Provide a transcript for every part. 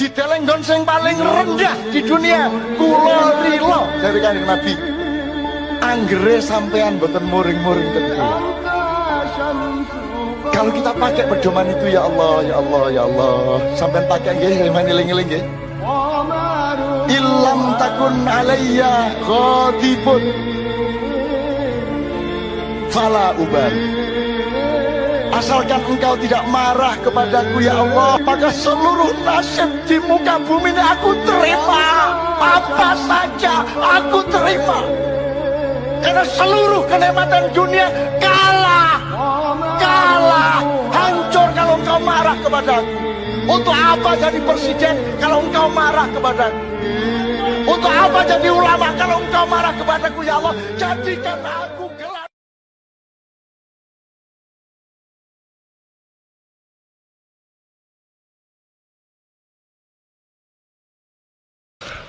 Ditelenggon sing paling rendah di dunia. Kula rila dari Kanjeng Nabi. Anggere sampean boten muring-muring tentu. Kalau kita pakai pedoman itu, ya Allah, ya Allah, ya Allah, sampean pakai nggih, eling-eling nggih. Illam takun alayya ghadibun fala ubal. Asalkan engkau tidak marah kepadaku, ya Allah, maka seluruh nasib di muka bumi ini aku terima. Apa saja aku terima. Karena seluruh kenikmatan dunia kalah, hancur kalau engkau marah kepadaku. Untuk apa jadi presiden kalau engkau marah kepadaku? Untuk apa jadi ulama kalau engkau marah kepadaku, ya Allah? Jadikan aku gelap.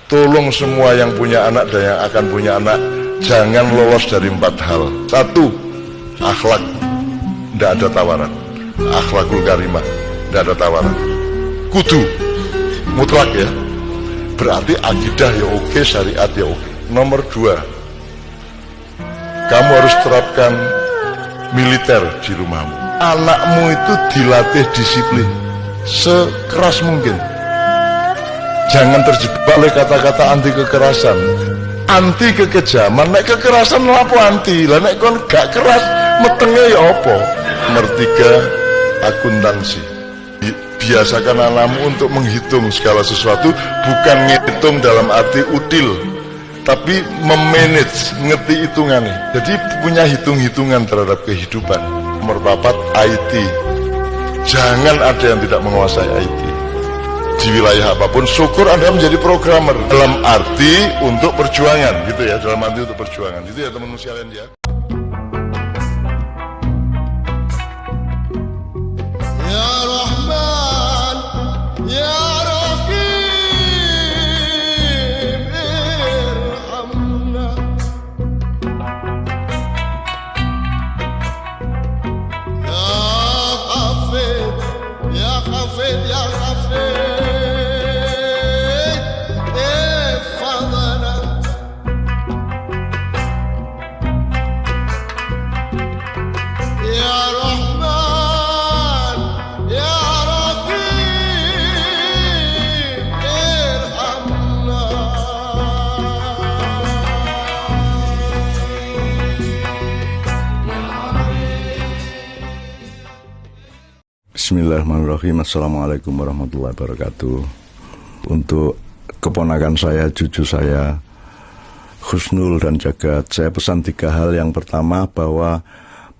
Tolong semua yang punya anak dan yang akan punya anak, jangan lolos dari 4 hal. 1, akhlak, tidak ada tawaran. Akhlakul karimah, tidak ada tawaran. Kudu, mutlak ya. Berarti akidah ya oke, syariat ya oke. Nomor 2, kamu harus terapkan militer di rumahmu. Anakmu itu dilatih disiplin sekeras mungkin. Jangan terjebak oleh kata-kata anti kekerasan, anti kekejaman. Nek kekerasan lapo anti, lah nek kon gak keras metenge ya apa? Nomor 3, akuntansi. Biasakan anakmu untuk menghitung segala sesuatu, bukan ngitung dalam arti util, tapi memanage, ngerti hitungannya. Jadi punya hitung-hitungan terhadap kehidupan. Nomor 4, IT. Jangan ada yang tidak menguasai IT. Di wilayah apapun, syukur Anda menjadi programmer dalam arti untuk perjuangan, gitu ya, dalam arti untuk perjuangan, gitu ya teman-teman sekalian ya. Ya Rahman, Ya Rahim, irhamna. Ya Hafid, Ya Hafid, Ya Hafid. Bismillahirrahmanirrahim. Assalamualaikum warahmatullahi wabarakatuh. Untuk keponakan saya, cucu saya, Husnul dan Jagat, saya pesan 3 hal. Yang pertama, bahwa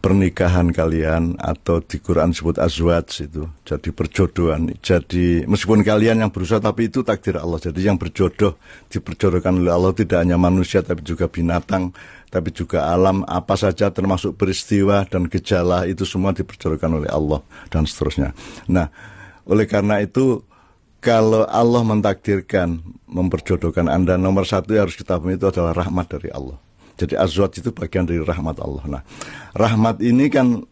pernikahan kalian, atau di Quran disebut azwaj, itu jadi perjodohan. Jadi meskipun kalian yang berusaha, tapi itu takdir Allah. Jadi yang berjodoh diperjodohkan oleh Allah, tidak hanya manusia tapi juga binatang, tapi juga alam, apa saja termasuk peristiwa dan gejala, itu semua diperjodohkan oleh Allah dan seterusnya. Nah, oleh karena itu, kalau Allah mentakdirkan memperjodohkan Anda, nomor 1 yang harus kita pahami itu adalah rahmat dari Allah. Jadi azwaj itu bagian dari rahmat Allah. Nah, rahmat ini kan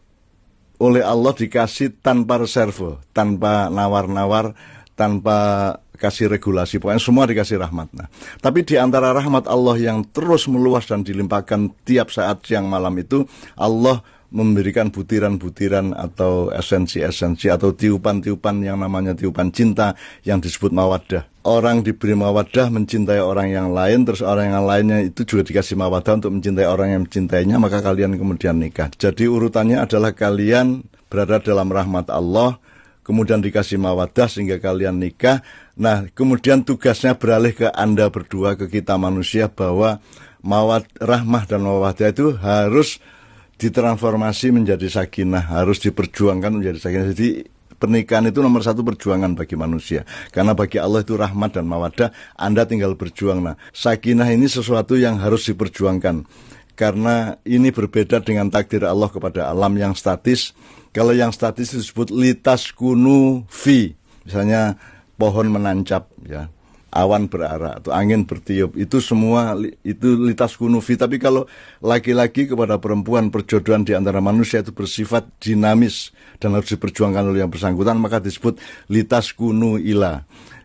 oleh Allah dikasih tanpa reserve, tanpa nawar-nawar, tanpa kasih regulasi, pokoknya semua dikasih rahmat. Nah, tapi di antara rahmat Allah yang terus meluas dan dilimpahkan tiap saat siang malam itu, Allah memberikan butiran-butiran atau esensi-esensi atau tiupan-tiupan yang namanya tiupan cinta yang disebut mawaddah. Orang diberi mawaddah mencintai orang yang lain, terus orang yang lainnya itu juga dikasih mawaddah untuk mencintai orang yang mencintainya, maka kalian kemudian nikah. Jadi urutannya adalah kalian berada dalam rahmat Allah, kemudian dikasih mawaddah sehingga kalian nikah. Nah, kemudian tugasnya beralih ke Anda berdua, ke kita manusia, bahwa rahmah dan mawaddah itu harus ditransformasi menjadi sakinah, harus diperjuangkan menjadi sakinah. Jadi pernikahan itu nomor 1 perjuangan bagi manusia, karena bagi Allah itu rahmat dan mawaddah, Anda tinggal berjuang. Nah, sakinah ini sesuatu yang harus diperjuangkan, karena ini berbeda dengan takdir Allah kepada alam yang statis. Kalau yang statis disebut litaskunu fi, misalnya pohon menancap, ya, awan berarak atau angin bertiup, itu semua itu litaskunu fi. Tapi kalau laki-laki kepada perempuan, perjodohan di antara manusia itu bersifat dinamis dan harus diperjuangkan oleh yang bersangkutan, maka disebut litaskunu ila.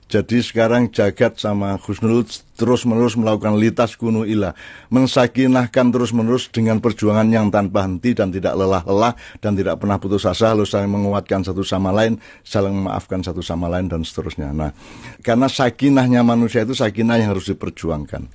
Jadi sekarang Jagat sama Husnul terus-menerus melakukan litas kunu ilah, mensakinahkan terus-menerus dengan perjuangan yang tanpa henti dan tidak lelah-lelah dan tidak pernah putus asa, lalu saling menguatkan satu sama lain, saling memaafkan satu sama lain dan seterusnya. Nah, karena sakinahnya manusia itu sakinah yang harus diperjuangkan.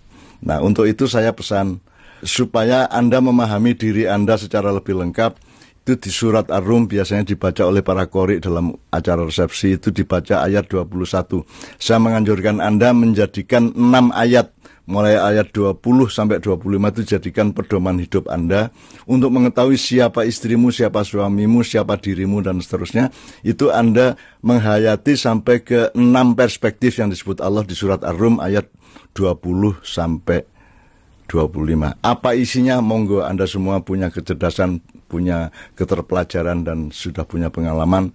Nah, untuk itu saya pesan supaya Anda memahami diri Anda secara lebih lengkap. Itu di surat Ar-Rum biasanya dibaca oleh para qori dalam acara resepsi, itu dibaca ayat 21. Saya menganjurkan Anda menjadikan 6 ayat, mulai ayat 20 sampai 25 itu jadikan pedoman hidup Anda untuk mengetahui siapa istrimu, siapa suamimu, siapa dirimu dan seterusnya. Itu Anda menghayati sampai ke 6 perspektif yang disebut Allah di surat Ar-Rum ayat 20 sampai 25. Apa isinya? Monggo Anda semua punya kecerdasan, punya keterpelajaran dan sudah punya pengalaman.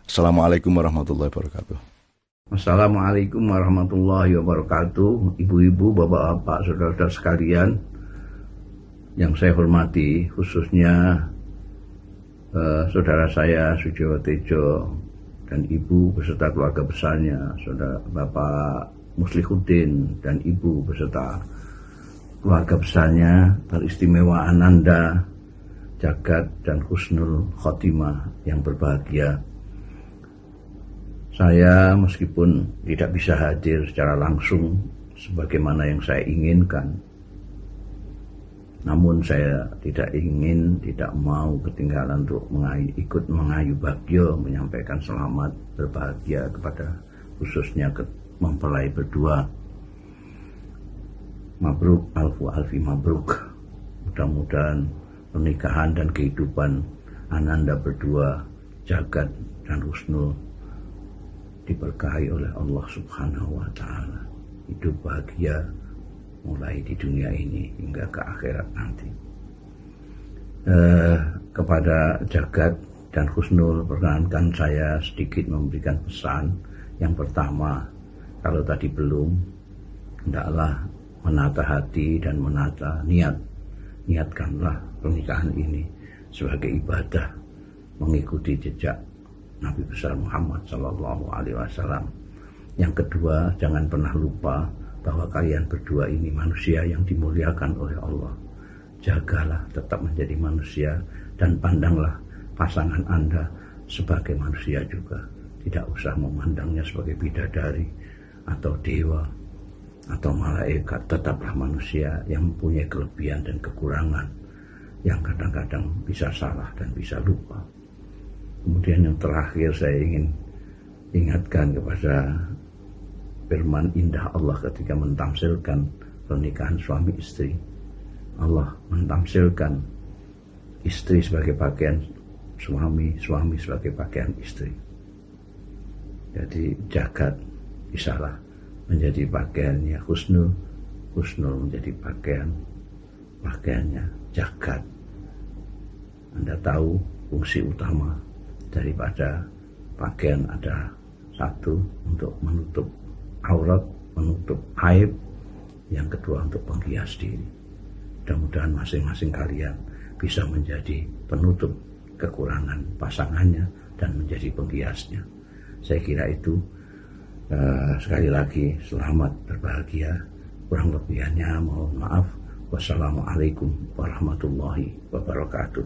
Assalamualaikum warahmatullahi wabarakatuh. Assalamualaikum warahmatullahi wabarakatuh. Ibu-ibu, bapak-bapak, saudara-saudara sekalian yang saya hormati, khususnya saudara saya Sujiwo Tejo dan ibu beserta keluarga besarnya, saudara Bapak Muslihuddin dan ibu beserta keluarga besarnya, teristimewa Ananda, Jagat dan Husnul Khotimah yang berbahagia. Saya meskipun tidak bisa hadir secara langsung sebagaimana yang saya inginkan, namun saya tidak mau ketinggalan untuk ikut mengayu bagyo, menyampaikan selamat berbahagia kepada khususnya mempelai berdua. Mabruk, alfi mabruk. Mudah-mudahan pernikahan dan kehidupan Ananda berdua, Jagat dan Husnul, diberkahi oleh Allah Subhanahu wa Ta'ala. Hidup bahagia mulai di dunia ini hingga ke akhirat nanti. Kepada Jagat dan Husnul, perkenankan saya sedikit memberikan pesan. Yang pertama, kalau tadi belum, hendaklah menata hati dan menata niat. Niatkanlah pernikahan ini sebagai ibadah, mengikuti jejak Nabi besar Muhammad SAW. Yang kedua, jangan pernah lupa bahwa kalian berdua ini manusia yang dimuliakan oleh Allah. Jagalah tetap menjadi manusia dan pandanglah pasangan Anda sebagai manusia juga. Tidak usah memandangnya sebagai bidadari atau dewa atau malaikat. Tetaplah manusia yang mempunyai kelebihan dan kekurangan, yang kadang-kadang bisa salah dan bisa lupa. Kemudian yang terakhir saya ingin ingatkan kepada firman indah Allah ketika mentamsilkan pernikahan suami istri. Allah mentamsilkan istri sebagai pakaian suami, suami sebagai pakaian istri. Jadi Jagat bisalah menjadi pakaiannya Husnul, Husnul menjadi pakaiannya Jagat. Anda tahu fungsi utama daripada pakaian ada satu, untuk menutup aurat, menutup aib. Yang kedua, untuk penghias diri. Mudah-mudahan masing-masing kalian bisa menjadi penutup kekurangan pasangannya dan menjadi penghiasnya. Saya kira itu. Sekali lagi selamat berbahagia. Kurang lebihannya mohon maaf. Wassalamualaikum warahmatullahi wabarakatuh.